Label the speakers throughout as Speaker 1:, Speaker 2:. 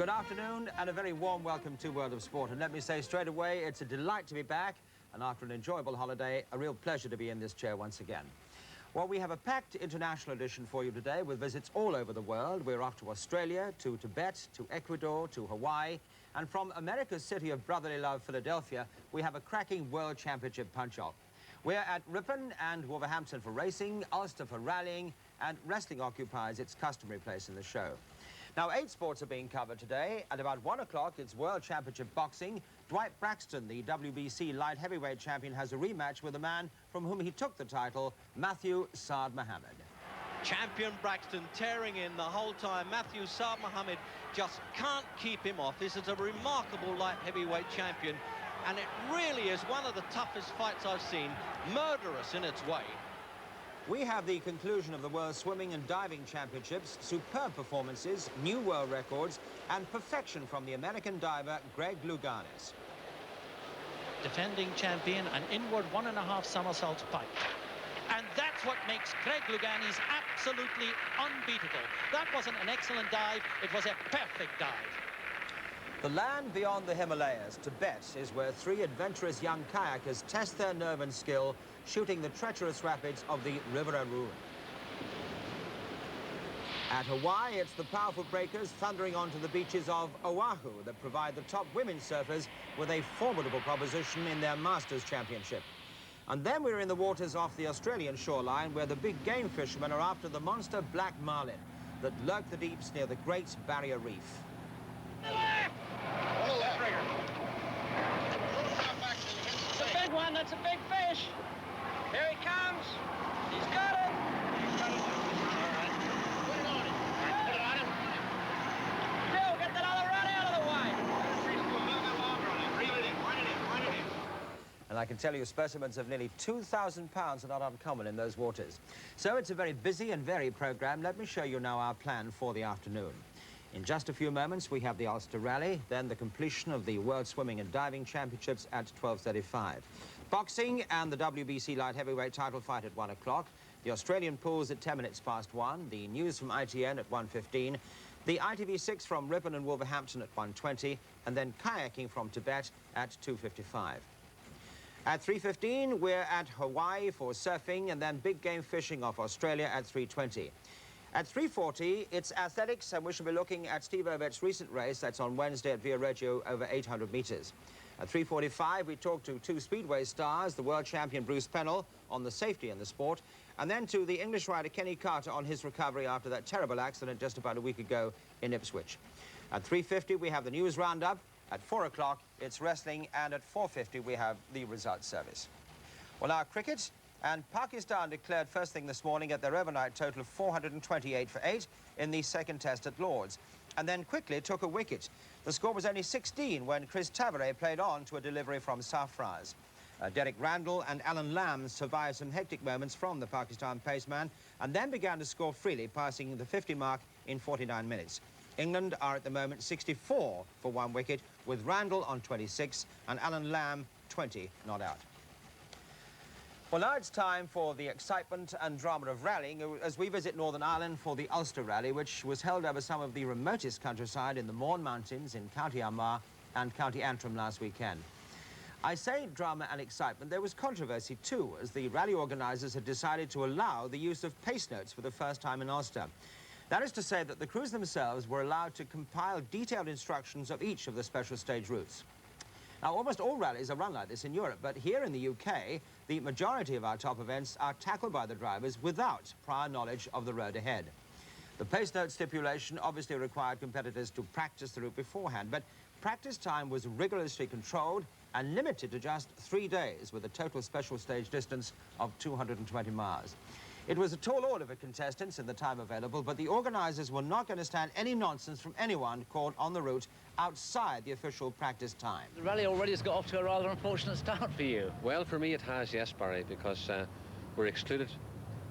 Speaker 1: Good afternoon and a very warm welcome to World of Sport. And let me say straight away, it's a delight to be back. And after an enjoyable holiday, a real pleasure to be in this chair once again. Well, we have a packed international edition for you today with visits all over the world. We're off to Australia, to Tibet, to Ecuador, to Hawaii. And from America's city of brotherly love, Philadelphia, we have a cracking World Championship punch-off. We're at Ripon and Wolverhampton for racing, Ulster for rallying, and wrestling occupies its customary place in the show. Now, 8 sports are being covered today. At about 1 o'clock, it's World Championship boxing. Dwight Braxton, the WBC light heavyweight champion, has a rematch with the man from whom he took the title, Matthew Saad Mohammed.
Speaker 2: Champion Braxton tearing in the whole time. Matthew Saad Mohammed just can't keep him off. This is a remarkable light heavyweight champion, and it really is one of the toughest fights I've seen, murderous in its way.
Speaker 1: We have the conclusion of the World Swimming and Diving Championships, superb performances, new world records, and perfection from the American diver Greg Louganis.
Speaker 3: Defending champion, an inward 1.5 somersaults pike. And that's what makes Greg Louganis absolutely unbeatable. That wasn't an excellent dive, it was a perfect dive.
Speaker 1: The land beyond the Himalayas, Tibet, is where 3 adventurous young kayakers test their nerve and skill, shooting the treacherous rapids of the River Arun. At Hawaii, it's the powerful breakers thundering onto the beaches of Oahu that provide the top women surfers with a formidable proposition in their Masters Championship. And then we're in the waters off the Australian shoreline, where the big game fishermen are after the monster black marlin that lurk the deeps near the Great Barrier Reef.
Speaker 4: It's a big one, that's a big fish. Here he comes. He's got it. He's got it. All right. Put it on him. Put it on him. Bill, get that other rod out of the way. Reel it in. Wind it in. Wind it in.
Speaker 1: And I can tell you specimens of nearly 2,000 pounds are not uncommon in those waters. So it's a very busy and varied programme. Let me show you now our plan for the afternoon. In just a few moments, we have the Ulster Rally, then the completion of the World Swimming and Diving Championships at 12:35. Boxing and the WBC light heavyweight title fight at 1 o'clock. The Australian pools at 10 minutes past 1. The news from ITN at 1:15. The ITV6 from Ripon and Wolverhampton at 1:20. And then kayaking from Tibet at 2:55. At 3:15, we're at Hawaii for surfing, and then big game fishing off Australia at 3:20. At 3:40, it's athletics, and we shall be looking at Steve Ovett's recent race. That's on Wednesday at Via Reggio over 800 metres. At 3:45, we talk to 2 Speedway stars, the world champion Bruce Pennell on the safety in the sport, and then to the English rider Kenny Carter on his recovery after that terrible accident just about a week ago in Ipswich. At 3:50, we have the news roundup. At 4 o'clock, it's wrestling, and at 4:50, we have the results service. Well, now, cricket. And Pakistan declared first thing this morning at their overnight total of 428 for 8 in the second test at Lord's, and then quickly took a wicket. The score was only 16 when Chris Tavare played on to a delivery from Sarfraz. Derek Randall and Alan Lamb survived some hectic moments from the Pakistan paceman and then began to score freely, passing the 50 mark in 49 minutes. England are at the moment 64 for 1 wicket, with Randall on 26 and Alan Lamb 20 not out. Well, now it's time for the excitement and drama of rallying as we visit Northern Ireland for the Ulster Rally, which was held over some of the remotest countryside in the Mourne Mountains in County Armagh and County Antrim last weekend. I say drama and excitement. There was controversy too, as the rally organisers had decided to allow the use of pace notes for the first time in Ulster. That is to say that the crews themselves were allowed to compile detailed instructions of each of the special stage routes. Now, almost all rallies are run like this in Europe, but here in the UK, the majority of our top events are tackled by the drivers without prior knowledge of the road ahead. The pace note stipulation obviously required competitors to practice the route beforehand, but practice time was rigorously controlled and limited to just 3 days, with a total special stage distance of 220 miles. It was a tall order for contestants in the time available, but the organisers were not going to stand any nonsense from anyone caught on the route outside the official practice time.
Speaker 3: The rally already has got off to a rather unfortunate start for you.
Speaker 5: Well, for me it has, yes, Barry, because we're excluded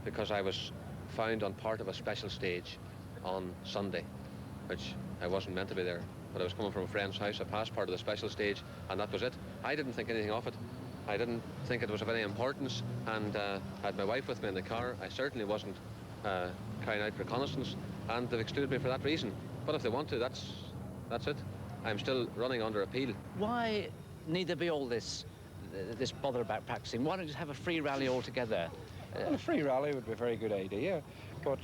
Speaker 5: because I was found on part of a special stage on Sunday, which I wasn't meant to be there. But I was coming from a friend's house, I passed part of the special stage, and that was it. I didn't think anything of it. I didn't think it was of any importance, and I had my wife with me in the car. I certainly wasn't carrying out reconnaissance, and they've excluded me for that reason. But if they want to, that's That's it. I'm still running under appeal.
Speaker 6: Why need there be all this bother about practicing? Why don't you just have a free rally altogether?
Speaker 7: Well, a free rally would be a very good idea, but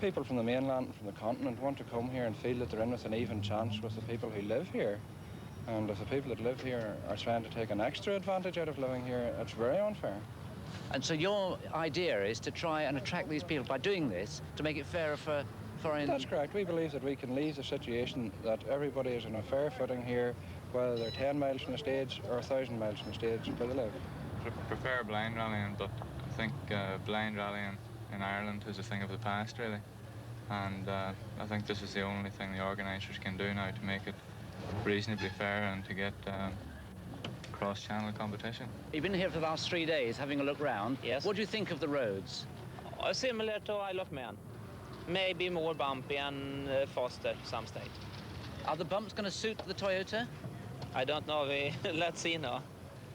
Speaker 7: people from the mainland and from the continent want to come here and feel that they're in with an even chance with the people who live here. And if the people that live here are trying to take an extra advantage out of living here, it's very unfair.
Speaker 6: And so your idea is to try and attract these people by doing this, to make it fairer for foreign...
Speaker 7: That's correct. We believe that we can leave the situation that everybody is on a fair footing here, whether they're 10 miles from the stage or 1,000 miles from the stage where they live.
Speaker 8: I prefer blind rallying, but I think blind rallying in Ireland is a thing of the past, really. And I think this is the only thing the organisers can do now to make it reasonably fair and to get cross-channel competition.
Speaker 6: You've been here for the last 3 days having a look round.
Speaker 9: Yes.
Speaker 6: What do you think of the roads?
Speaker 9: Similar to Isle of Man. Maybe more bumpy and faster some stage.
Speaker 6: Are the bumps going to suit the Toyota?
Speaker 9: I don't know. Let's see now.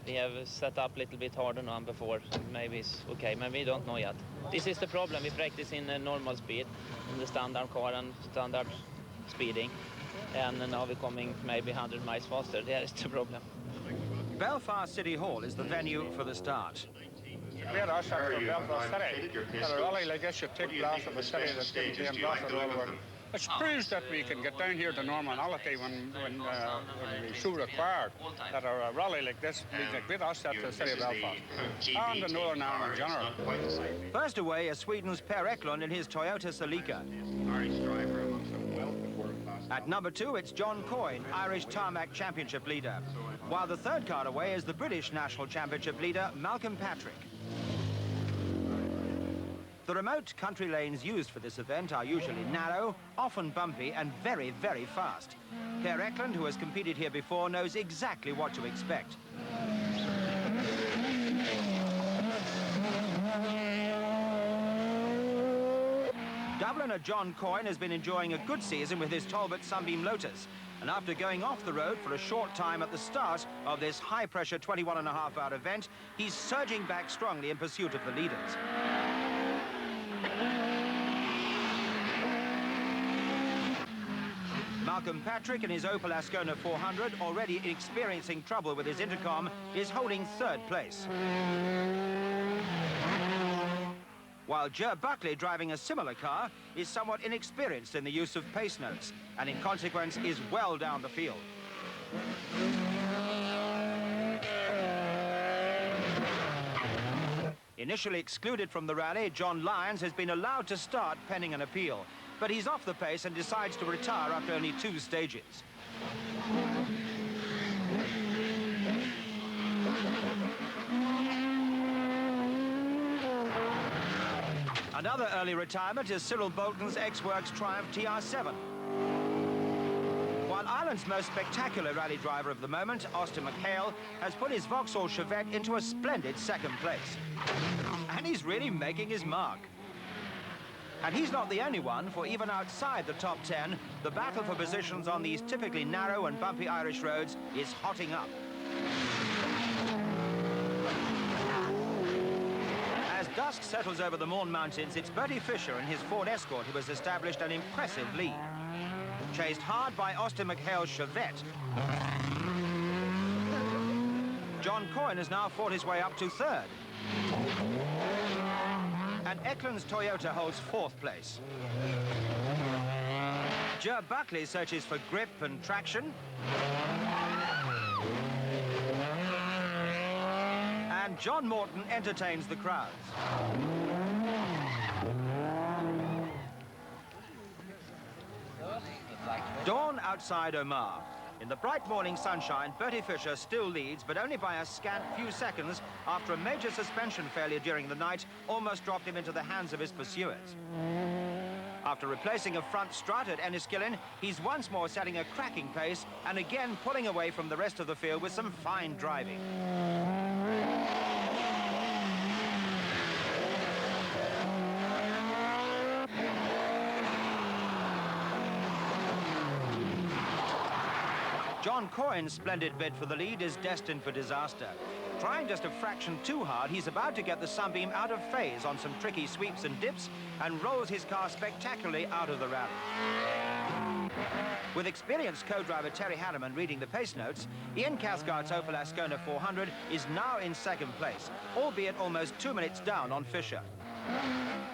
Speaker 9: We have set up a little bit harder now than before. Maybe it's okay, but we don't know yet. This is the problem. We practice in normal speed, in the standard car and standard speeding. And now we're coming maybe 100 miles faster. That is the problem.
Speaker 1: Belfast City Hall is the venue for the start.
Speaker 10: We're us after Belfast City. And a rally like this should take place of a city that's getting named after all over. It proves that we can get down here to normality when we so required. That a rally like this means a great asset to the city of Belfast and the Northern Ireland in general.
Speaker 1: First away is Sweden's Per Eklund in his Toyota Celica. At number 2, it's John Coyne, Irish Tarmac Championship leader. While the third car away is the British National Championship leader, Malcolm Patrick. The remote country lanes used for this event are usually narrow, often bumpy, and very, very fast. Per Eklund, who has competed here before, knows exactly what to expect. Dubliner John Coyne has been enjoying a good season with his Talbot Sunbeam Lotus, and after going off the road for a short time at the start of this high-pressure 21.5-hour event, he's surging back strongly in pursuit of the leaders. Malcolm Patrick in his Opel Ascona 400, already experiencing trouble with his intercom, is holding third place. While Ger Buckley, driving a similar car, is somewhat inexperienced in the use of pace notes, and in consequence is well down the field. Initially excluded from the rally, John Lyons has been allowed to start pending an appeal, but he's off the pace and decides to retire after only 2 stages. Another early retirement is Cyril Bolton's X-Works Triumph TR7. While Ireland's most spectacular rally driver of the moment, Austin McHale, has put his Vauxhall Chevette into a splendid second place. And he's really making his mark. And he's not the only one, for even outside the top 10, the battle for positions on these typically narrow and bumpy Irish roads is hotting up. As dusk settles over the Mourne Mountains, it's Bertie Fisher and his Ford Escort who has established an impressive lead. Chased hard by Austin McHale's Chevette. John Coyne has now fought his way up to third. And Eklund's Toyota holds 4th place. Ger Buckley searches for grip and traction. And John Morton entertains the crowds. Dawn outside Omagh. In the bright morning sunshine, Bertie Fisher still leads, but only by a scant few seconds after a major suspension failure during the night almost dropped him into the hands of his pursuers. After replacing a front strut at Enniskillen, he's once more setting a cracking pace and again pulling away from the rest of the field with some fine driving. John Coyne's splendid bid for the lead is destined for disaster. Trying just a fraction too hard, he's about to get the Sunbeam out of phase on some tricky sweeps and dips and rolls his car spectacularly out of the rally. With experienced co-driver Terry Harriman reading the pace notes, Ian Cathcart's Opel Ascona 400 is now in second place, albeit almost 2 minutes down on Fisher.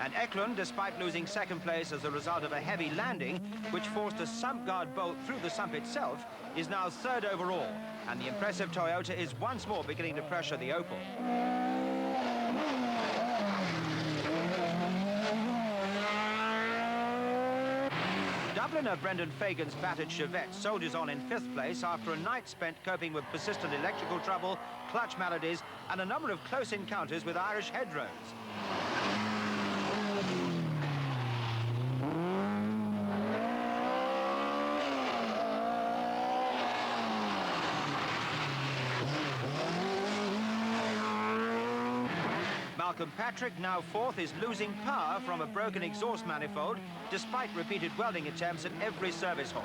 Speaker 1: And Eklund, despite losing second place as a result of a heavy landing, which forced a sump guard bolt through the sump itself, is now third overall, and the impressive Toyota is once more beginning to pressure the Opel. Dubliner Brendan Fagan's battered Chevette soldiers on in 5th place after a night spent coping with persistent electrical trouble, clutch maladies, and a number of close encounters with Irish hedgerows. Malcolm Patrick, now 4th, is losing power from a broken exhaust manifold, despite repeated welding attempts at every service halt.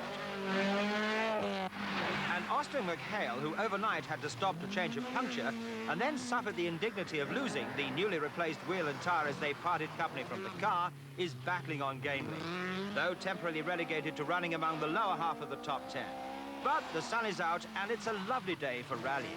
Speaker 1: And Austin McHale, who overnight had to stop to change a puncture, and then suffered the indignity of losing the newly replaced wheel and tyre as they parted company from the car, is battling on gamely, though temporarily relegated to running among the lower half of the top 10. But the sun is out, and it's a lovely day for rallying.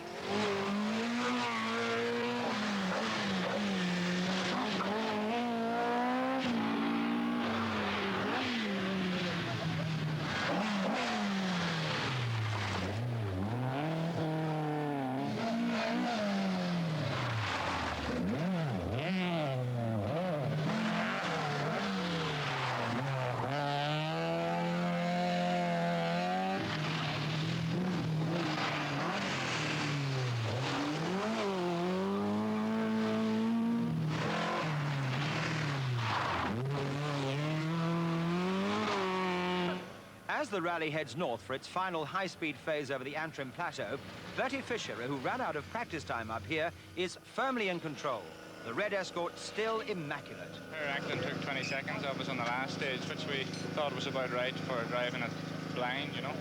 Speaker 1: As the rally heads north for its final high-speed phase over the Antrim Plateau, Bertie Fisher, who ran out of practice time up here, is firmly in control. The red Escort still immaculate.
Speaker 8: Her accident took 20 seconds of us on the last stage, which we thought was about right for driving it blind, you know.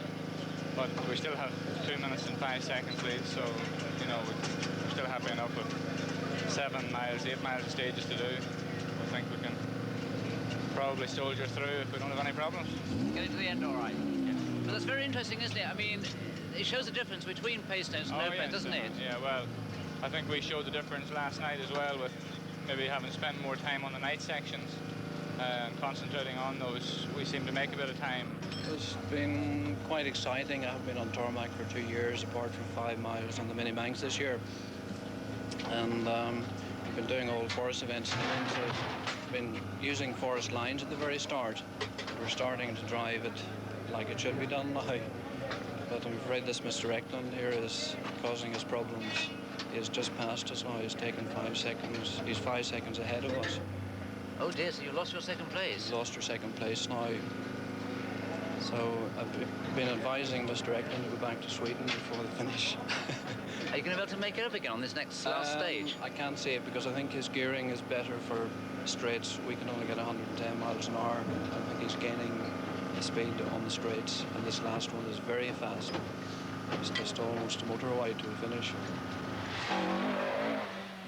Speaker 8: But we still have 2 minutes and 5 seconds lead, so, you know, we're still happy enough with 7 miles, 8 miles of stages to do. I think we can probably soldier through if we don't have any problems.
Speaker 6: Get it to the end all right. Yeah. But that's very interesting, isn't it? I mean, it shows the difference between pace notes and no-pace, doesn't it?
Speaker 8: Yeah, well, I think we showed the difference last night as well with maybe having spent more time on the night sections and concentrating on those. We seem to make a bit of time.
Speaker 7: It's been quite exciting. I've been on tarmac for 2 years, apart from 5 miles on the mini Manx this year. And I've been doing all forest events in England. I've been using forest lines at the very start. We're starting to drive it like it should be done now. But I'm afraid this Mr. Eklund here is causing us problems. He has just passed us now. He's taken 5 seconds. He's 5 seconds ahead of us.
Speaker 6: Oh dear, so you lost your second place?
Speaker 7: Lost your second place now. So I've been advising Mr. Eklund to go back to Sweden before the finish.
Speaker 6: Are you going to be able to make it up again on this next last stage?
Speaker 7: I can't see it because I think his gearing is better for straights. We can only get 110 miles an hour. I think he's gaining speed on the straights, and this last one is very fast. It's just almost a motorway to a finish.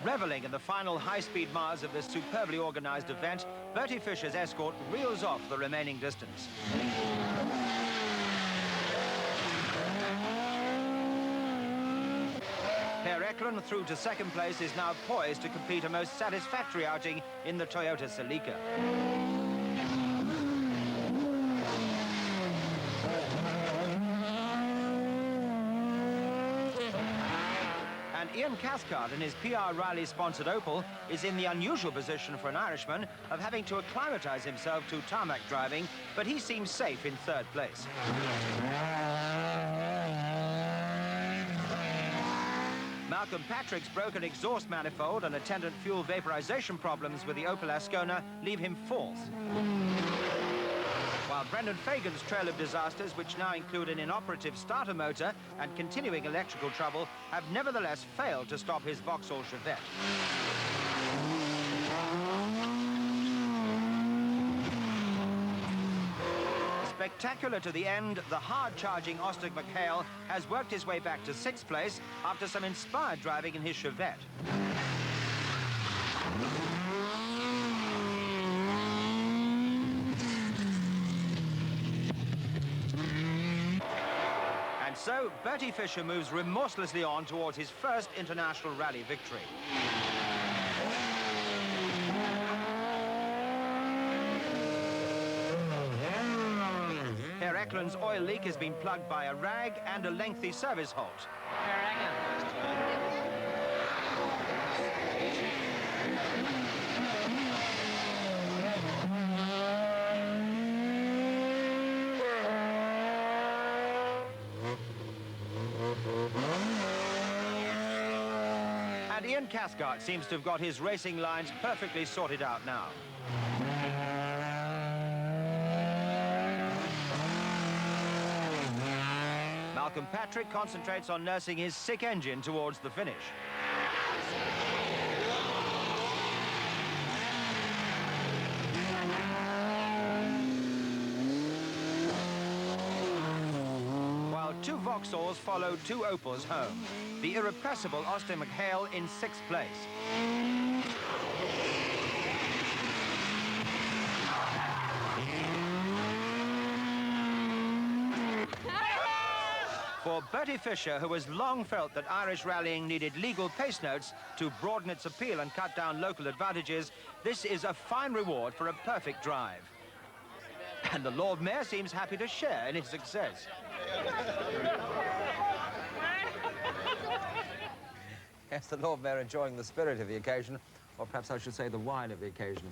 Speaker 1: Reveling in the final high-speed miles of this superbly organised event, Bertie Fisher's Escort reels off the remaining distance. Per Eklund, through to second place, is now poised to complete a most satisfactory outing in the Toyota Celica. And Ian Cathcart, in his PR Riley-sponsored Opel, is in the unusual position for an Irishman of having to acclimatise himself to tarmac driving, but he seems safe in third place. Malcolm Patrick's broken exhaust manifold and attendant fuel vaporization problems with the Opel Ascona leave him fourth. While Brendan Fagan's trail of disasters, which now include an inoperative starter motor and continuing electrical trouble, have nevertheless failed to stop his Vauxhall Chevette. Spectacular to the end, the hard-charging Austin McHale has worked his way back to sixth place after some inspired driving in his Chevette. so Bertie Fisher moves remorselessly on towards his first international rally victory. Herr Eckland's oil leak has been plugged by a rag and a lengthy service halt. And Ian Cathcart seems to have got his racing lines perfectly sorted out now. Malcolm Patrick concentrates on nursing his sick engine towards the finish. While two Vauxhalls follow two Opals home. The irrepressible Austin McHale in 6th place. For Bertie Fisher, who has long felt that Irish rallying needed legal pace notes to broaden its appeal and cut down local advantages, this is a fine reward for a perfect drive. And the Lord Mayor seems happy to share in his success. Yes, the Lord Mayor enjoying the spirit of the occasion, or perhaps I should say the wine of the occasion.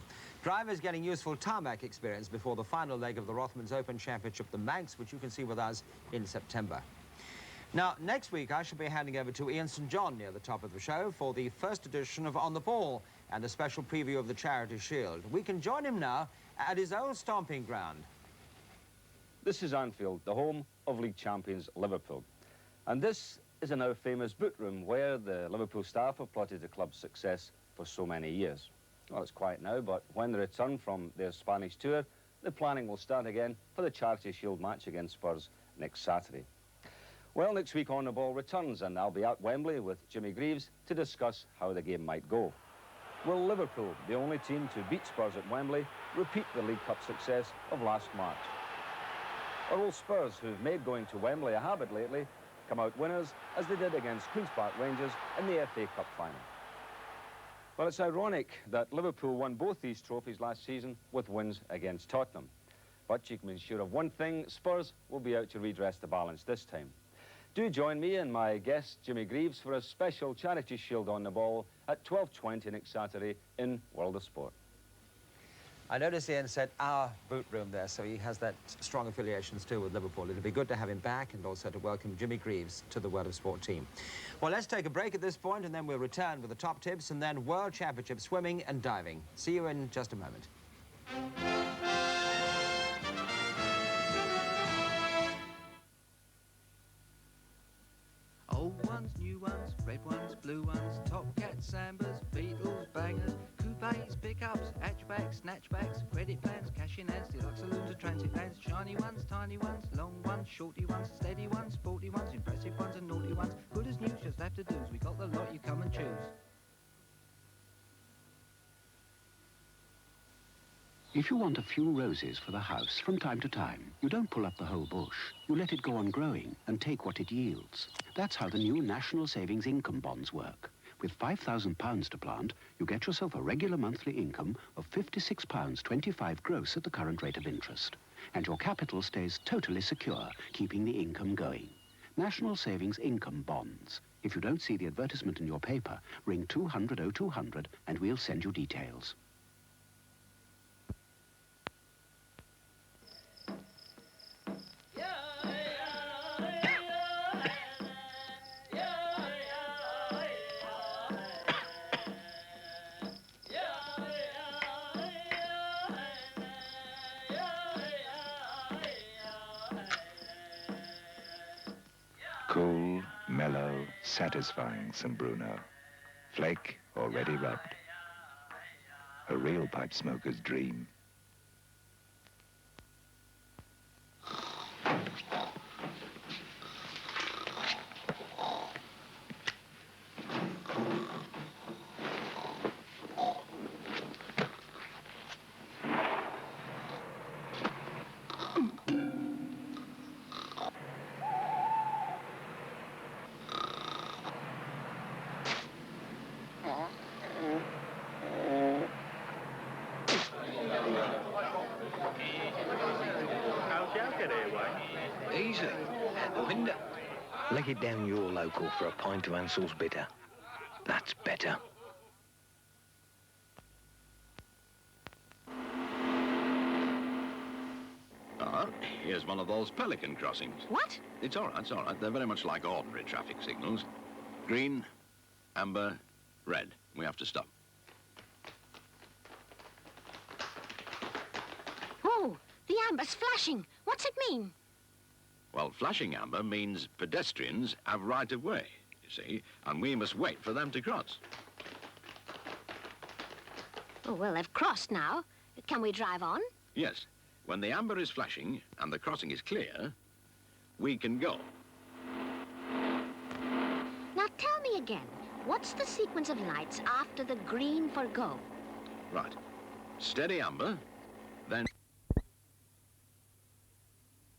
Speaker 1: Drivers getting useful tarmac experience before the final leg of the Rothmans Open Championship, the Manx, which you can see with us in September. Now, next week, I shall be handing over to Ian St. John near the top of the show for the first edition of On the Ball and a special preview of the Charity Shield. We can join him now at his old stomping ground.
Speaker 11: This is Anfield, the home of league champions Liverpool. And this is a now famous boot room where the Liverpool staff have plotted the club's success for so many years. Well, it's quiet now, but when they return from their Spanish tour, the planning will start again for the Charity Shield match against Spurs next Saturday. Well, next week On the Ball returns, and I'll be at Wembley with Jimmy Greaves to discuss how the game might go. Will Liverpool, the only team to beat Spurs at Wembley, repeat the League Cup success of last March? Or will Spurs, who've made going to Wembley a habit lately, come out winners as they did against Queen's Park Rangers in the FA Cup final? Well, it's ironic that Liverpool won both these trophies last season with wins against Tottenham. But you can be sure of one thing, Spurs will be out to redress the balance this time. Do join me and my guest, Jimmy Greaves, for a special Charity Shield On the Ball at 12:20 next Saturday in World of Sport.
Speaker 1: I noticed Ian said our boot room there, so he has that strong affiliations too with Liverpool. It'll be good to have him back and also to welcome Jimmy Greaves to the World of Sport team. Well, let's take a break at this point and then we'll return with the top tips and then World Championship swimming and diving. See you in just a moment.
Speaker 12: Old ones, new ones, red ones, blue ones, Top Cats, Sambas, Beatles, bangers, coupes, pickups, hatchbacks, snatchbacks, credit plans, cash in hands, deluxe saloons, and transit vans, shiny ones, tiny ones, long ones, shorty ones, steady ones, sporty ones, impressive ones, and naughty ones. Good as news, just have to do's. We got the lot, you come and choose.
Speaker 13: If you want a few roses for the house from time to time, you don't pull up the whole bush. You let it go on growing and take what it yields. That's how the new National Savings Income Bonds work. With £5,000 to plant, you get yourself a regular monthly income of £56.25 gross at the current rate of interest. And your capital stays totally secure, keeping the income going. National Savings Income Bonds. If you don't see the advertisement in your paper, ring 200 0200 and we'll send you details.
Speaker 14: Cool, mellow, satisfying St. Bruno. Flake already rubbed. A real pipe smoker's dream.
Speaker 15: Get away.
Speaker 16: Easy. Out the window. Leg it down your local for a pint of Ansells Bitter. That's better.
Speaker 17: Here's one of those pelican crossings.
Speaker 18: What?
Speaker 17: It's all right, it's all right. They're very much like ordinary traffic signals. Green, amber, red. We have to stop.
Speaker 18: Oh, the amber's flashing. What's it mean?
Speaker 17: Well, flashing amber means pedestrians have right of way, you see, and we must wait for them to cross.
Speaker 18: Oh, well, they've crossed now. Can we drive on?
Speaker 17: Yes. When the amber is flashing and the crossing is clear, we can go.
Speaker 18: Now tell me again, what's the sequence of lights after the green for go?
Speaker 17: Right. Steady amber,